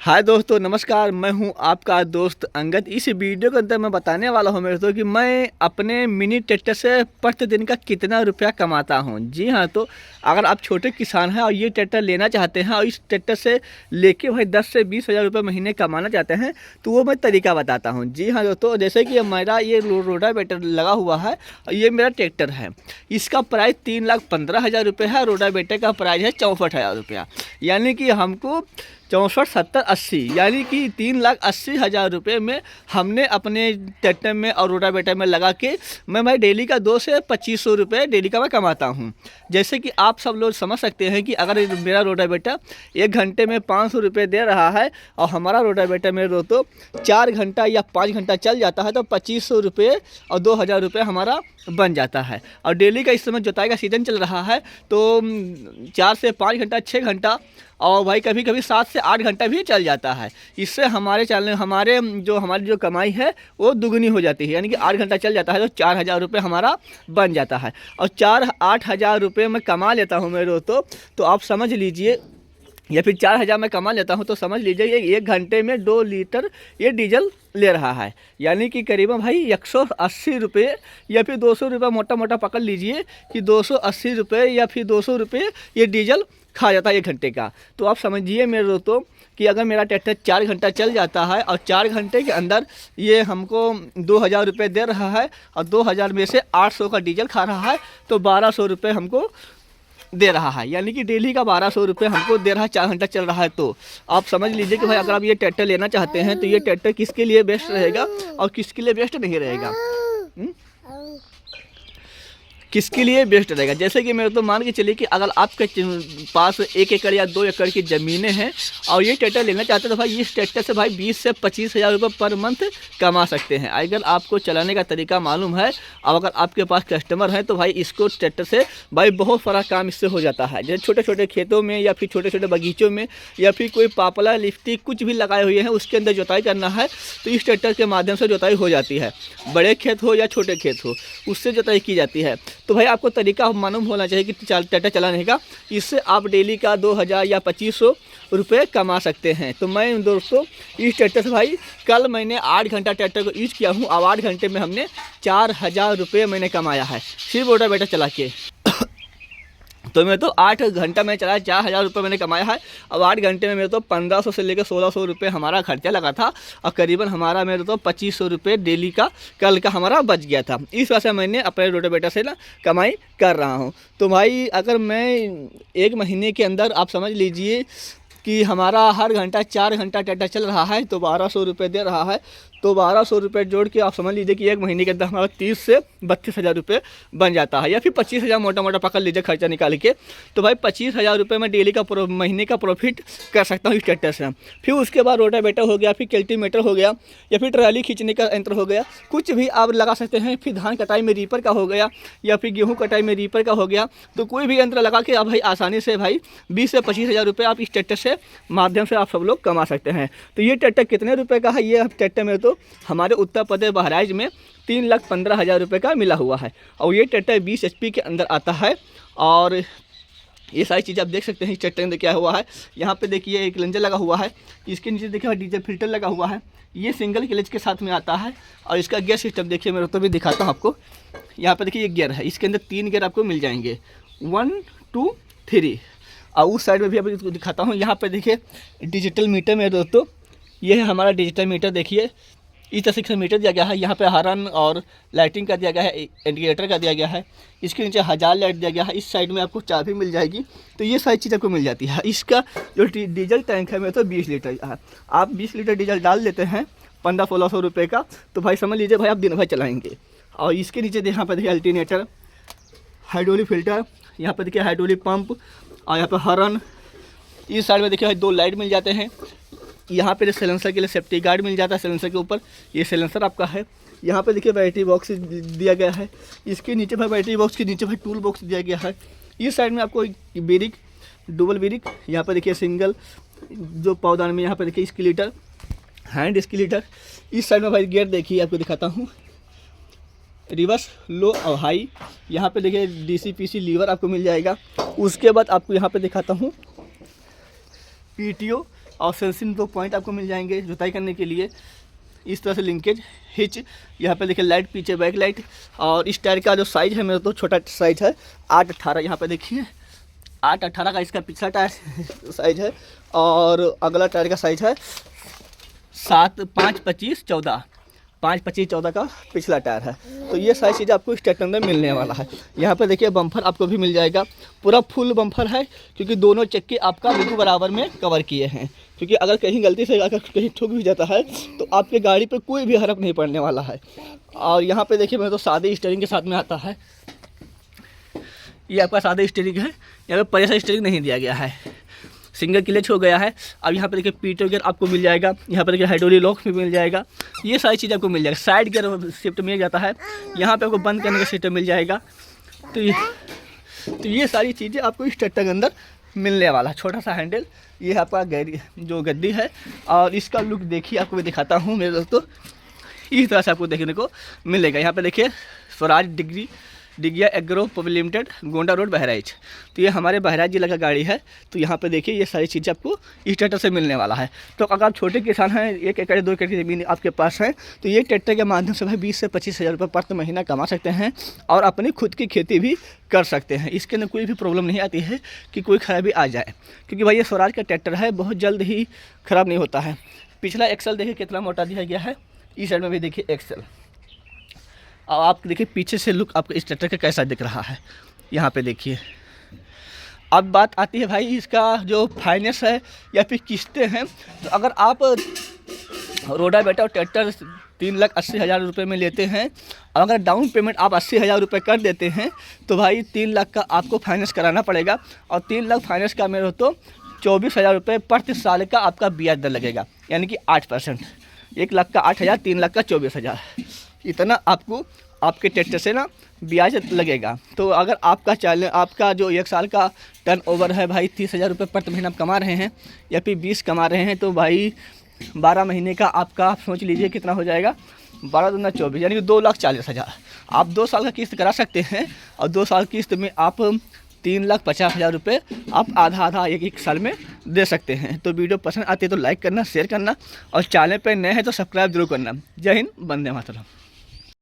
हाय दोस्तों, नमस्कार। मैं हूं आपका दोस्त अंगद। इस वीडियो के अंदर मैं बताने वाला हूं मेरे दोस्तों कि मैं अपने मिनी ट्रैक्टर से प्रतिदिन का कितना रुपया कमाता हूं। जी हां, तो अगर आप छोटे किसान हैं और ये ट्रैक्टर लेना चाहते हैं और इस ट्रैक्टर से लेके भाई 10 से 20 हज़ार रुपये महीने कमाना चाहते हैं तो वो मैं तरीका बताता हूँ। जी हाँ दोस्तों, जैसे कि मेरा ये रोटावेटर लगा हुआ है और ये मेरा ट्रैक्टर है। इसका प्राइस 3,15,000 रुपये है। रोटावेटर का प्राइस है 64,000 रुपया, यानी कि हमको 64, 70, 80 यानी कि 3,80,000 रुपये में हमने अपने ट्रैक्टर में और रोटावेटर में लगा के मैं डेली का 2 से 2500 रुपये डेली का मैं कमाता हूँ। जैसे कि आप सब लोग समझ सकते हैं कि अगर मेरा रोटावेटर 1 घंटे में 500 रुपये दे रहा है और हमारा रोटावेटर में तो 4 घंटा या 5 घंटा चल जाता है तो 2500 रुपये और 2,000 रुपये हमारा बन जाता है। और डेली का इस समय जोताई का सीज़न चल रहा है तो 4 से 5 घंटा, 6 घंटा और भाई कभी कभी 7 से 8 घंटा भी चल जाता है। इससे हमारी जो कमाई है वो दुगनी हो जाती है, यानी कि 8 घंटा चल जाता है तो 4,000 रुपये हमारा बन जाता है। और 4-8 हज़ार रुपये मैं कमा लेता हूँ मेरे तो आप समझ लीजिए, या फिर 4,000 में कमा लेता हूँ तो समझ लीजिए ये 1 घंटे में 2 लीटर ये डीजल ले रहा है, यानी कि करीबन भाई 180 रुपये या फिर 200 रुपये मोटा मोटा पकड़ लीजिए कि 280 रुपये या फिर 200 रुपये ये डीजल खा जाता है 1 घंटे का। तो आप समझिए मेरे दोस्तों कि अगर मेरा ट्रैक्टर 4 घंटा चल जाता है और 4 घंटे के अंदर ये हमको 2,000 रुपये दे रहा है और 2,000 में से 800 का डीजल खा रहा है तो 1,200 रुपये हमको दे रहा है, यानी कि डेली का 1,200 रुपये हमको दे रहा है। 4 घंटा चल रहा है तो आप समझ लीजिए कि भाई अगर आप ये ट्रैक्टर लेना चाहते हैं तो ये ट्रैक्टर किसके लिए बेस्ट रहेगा और किसके लिए बेस्ट नहीं रहेगा। किसके लिए बेस्ट रहेगा, जैसे कि मेरे तो मान के चलिए कि अगर आपके पास 1 एकड़ या 2 एकड़ की ज़मीनें हैं और ये ट्रैक्टर लेना चाहते हैं तो भाई इस ट्रैक्टर से भाई 20 से 25 हज़ार रुपये पर मंथ कमा सकते हैं अगर आपको चलाने का तरीका मालूम है। और अगर आपके पास कस्टमर हैं तो भाई इसको ट्रैक्टर से भाई बहुत सारा काम इससे हो जाता है। जैसे छोटे छोटे खेतों में या फिर छोटे छोटे बगीचों में या फिर कोई पापला लिफ्टी कुछ भी लगाए हुए हैं उसके अंदर जोताई करना है तो इस ट्रैक्टर के माध्यम से जोताई हो जाती है। बड़े खेत हो या छोटे खेत हो उससे जोताई की जाती है। तो भाई आपको तरीका मालूम होना चाहिए कि ट्रैक्टर चलाने का, इससे आप डेली का 2,000 या 2,500 रुपये कमा सकते हैं। तो मैं दोस्तों इस ट्रैक्टर से भाई कल मैंने 8 घंटा ट्रैक्टर को यूज किया हूँ। अब 8 घंटे में हमने 4,000 रुपये मैंने कमाया है सिर्फ रोटावेटर चला के। तो मैं तो 8 घंटा में चलाया 4,000 रुपये मैंने कमाया है। अब 8 घंटे में मेरे तो 1,500 से लेकर 1,600 रुपये हमारा खर्चा लगा था और करीबन हमारा मेरे तो 2,500 रुपये डेली का कल का हमारा बच गया था। इस वजह से मैंने अपने रोटावेटर से ना कमाई कर रहा हूँ। तो भाई अगर मैं 1 महीने के अंदर आप समझ लीजिए कि हमारा हर घंटा 4 घंटा ट्रैक्टर चल रहा है तो 1,200 रुपये दे रहा है। तो 1,200 रुपये जोड़ के आप समझ लीजिए कि 1 महीने के अंदर हमारा 30 से 32 हज़ार रुपये बन जाता है, या फिर 25 हज़ार मोटा मोटा पकड़ लीजिए खर्चा निकाल के। तो भाई 25,000 रुपये में डेली का महीने का प्रॉफिट कर सकता हूँ इस ट्रैक्टर से। फिर उसके बाद रोटावेटर हो गया, फिर कल्टीवेटर हो गया या फिर ट्राली खींचने का यंत्र हो गया, कुछ भी आप लगा सकते हैं। फिर धान कटाई में रीपर का हो गया या फिर गेहूँ कटाई में रीपर का हो गया। तो कोई भी यंत्र लगा के आप भाई आसानी से भाई 20 से 25 हज़ार रुपये आप इस ट्रैक्टर से माध्यम से आप सब लोग कमा सकते हैं। तो ये ट्रैक्टर कितने रुपए का है, ये ट्रैक्टर में तो हमारे उत्तर प्रदेश बहराइच में 3,15,000 रुपये का मिला हुआ है और ये ट्रैक्टर 20 HP के अंदर आता है। और ये सारी चीज़ें आप देख सकते हैं इस ट्रैक्टर में क्या हुआ है। यहाँ पे देखिए एक लंजर लगा हुआ है, इसके नीचे देखिए डीजल फिल्टर लगा हुआ है। ये सिंगल क्लच के साथ में आता है और इसका गियर सिस्टम देखिए मेरे तो भी दिखाता हूँ आपको। यहाँ पे देखिए ये गियर है, इसके अंदर 3 गियर आपको मिल जाएंगे, 1, 2, 3। और उस साइड में भी अभी दिखाता हूँ। यहाँ पे देखिए डिजिटल मीटर में दोस्तों, ये है हमारा डिजिटल मीटर। देखिए इस तरह से मीटर दिया गया है, यहाँ पे हॉर्न और लाइटिंग का दिया गया है, इंडिकेटर का दिया गया है। इसके नीचे 1000 लाइट दिया गया है। इस साइड में आपको चाबी मिल जाएगी। तो ये सारी चीज़ आपको मिल जाती है। इसका जो डीजल टैंक है मेरे तो 20 लीटर है। आप 20 लीटर डीजल डाल देते हैं 1,500-1,600 रुपये का, तो भाई समझ लीजिए भाई आप दिन भर चलाएँगे। और इसके नीचे यहाँ पर देखिए अल्टरनेटर, हाइड्रोलिक फिल्टर, यहाँ पर देखिए हाइड्रोलिक पंप और यहाँ पर हॉर्न। इस साइड में देखिए 2 लाइट मिल जाते हैं। यहाँ पे सिलेंसर के लिए सेफ्टी गार्ड मिल जाता है, सिलेंसर के ऊपर ये सिलेंसर आपका है। यहाँ पे देखिए बैटरी बॉक्स दिया गया है। इसके नीचे भाई बैटरी बॉक्स के नीचे भाई टूल बॉक्स दिया गया है। इस साइड में आपको ब्रेक, डबल ब्रेक, यहाँ पर देखिए सिंगल जो पावदान में, यहाँ पर देखिए स्क्लीटर, हैंड स्क्लीटर। इस साइड में भाई गियर देखिए आपको दिखाता हूँ, रिवर्स, लो और हाई। यहाँ पे देखिए DC-PC लीवर आपको मिल जाएगा। उसके बाद आपको यहाँ पे दिखाता हूँ PTO और सेंसिंग 2 पॉइंट आपको मिल जाएंगे जुताई करने के लिए। इस तरह से लिंकेज हिच, यहाँ पे देखिए लाइट पीछे बैक लाइट। और इस टायर का जो साइज़ है मेरा तो छोटा साइज़ है 8/18, यहाँ पे देखिए 8/18 का इसका पिछला टायर साइज़ है और अगला टायर का साइज़ है 5/25/14, 5/25/14 का पिछला टायर है। तो ये सारी चीज़ें आपको इस ट्रैक्टर में मिलने वाला है। यहाँ पे देखिए बम्फर आपको भी मिल जाएगा, पूरा फुल बम्फर है क्योंकि दोनों चक्के आपका बिल्कुल बराबर में कवर किए हैं, क्योंकि अगर कहीं गलती से अगर कहीं ठुक भी जाता है तो आपके गाड़ी पे कोई भी हरफ नहीं पड़ने वाला है। और यहाँ पे देखिए मेरे तो सादे स्टीयरिंग के साथ में आता है, ये आपका सादे स्टीयरिंग है, यहाँ पे प्रेशर स्टीयरिंग नहीं दिया गया है, सिंगल क्लच हो गया है। अब यहाँ पर देखिए पीटो गियर आपको मिल जाएगा, यहाँ पर देखिए हाइड्रोलिक लॉक भी मिल जाएगा, ये सारी चीज़ आपको मिल जाएगा। साइड गियर शिफ्ट मिल जाता है, यहाँ पे आपको बंद करने का सिस्टम मिल जाएगा। तो ये सारी चीज़ें आपको इस ट्रैक्टर के अंदर मिलने वाला है। छोटा सा हैंडल, ये आपका जो गद्दी है और इसका लुक देखिए, आपको मैं दिखाता हूँ मेरे दोस्तों, इस तरह से आपको देखने को मिलेगा। यहाँ पे देखिए Swaraj डिगिया agro private limited, Gonda road, Bahraich. तो ये हमारे बहराइच जिला का गाड़ी है। तो यहाँ पे देखिए ये सारी चीज़ें आपको इस ट्रैक्टर से मिलने वाला है। तो अगर आप छोटे किसान हैं, 1 एकड़ 2 एकड़ की ज़मीन आपके पास है, तो ये ट्रैक्टर के माध्यम से भाई 20 से 25 हज़ार रुपये प्रति महीना कमा सकते हैं और अपनी खुद की खेती भी कर सकते हैं। इसके अंदर कोई भी प्रॉब्लम नहीं आती है कि कोई खराबी आ जाए, क्योंकि भाई ये स्वराज का ट्रैक्टर है, बहुत जल्द ही ख़राब नहीं होता है। पिछला एक्सल देखिए कितना मोटा दिया गया है, इस साइड में भी देखिए एक्सल। और आप देखिए पीछे से लुक आपको इस ट्रैक्टर का कैसा दिख रहा है, यहाँ पे देखिए। अब बात आती है भाई इसका जो फाइनेंस है या फिर किस्तें हैं। तो अगर आप रोटावेटर और ट्रैक्टर 3,80,000 रुपये में लेते हैं, अगर डाउन पेमेंट आप 80,000 रुपये कर देते हैं तो भाई 3 लाख का आपको फाइनेंस कराना पड़ेगा। और 3 लाख फाइनेंस का मेरे तो 24,000 रुपये प्रति साल का आपका ब्याज दर लगेगा, यानी कि 8%। 1 लाख का 8,000, 3 लाख का 24,000, इतना आपको आपके ट्रैक्टर से ना ब्याज लगेगा। तो अगर आपका जो 1 साल का टर्नओवर है भाई 30,000 रुपये प्रति महीना आप कमा रहे हैं या फिर 20 कमा रहे हैं, तो भाई 12 महीने का आपका आप सोच लीजिए कितना हो जाएगा, 12 दूना 24, यानी कि 2,40,000 आप 2 साल का किस्त करा सकते हैं। और 2 साल किस्त में आप 3,50,000 रुपये आप आधा 1 साल में दे सकते हैं। तो वीडियो पसंद आती है तो लाइक करना, शेयर करना और चैनल पर नए हैं तो सब्सक्राइब जरूर करना। जय हिंद, वंदे मातरम।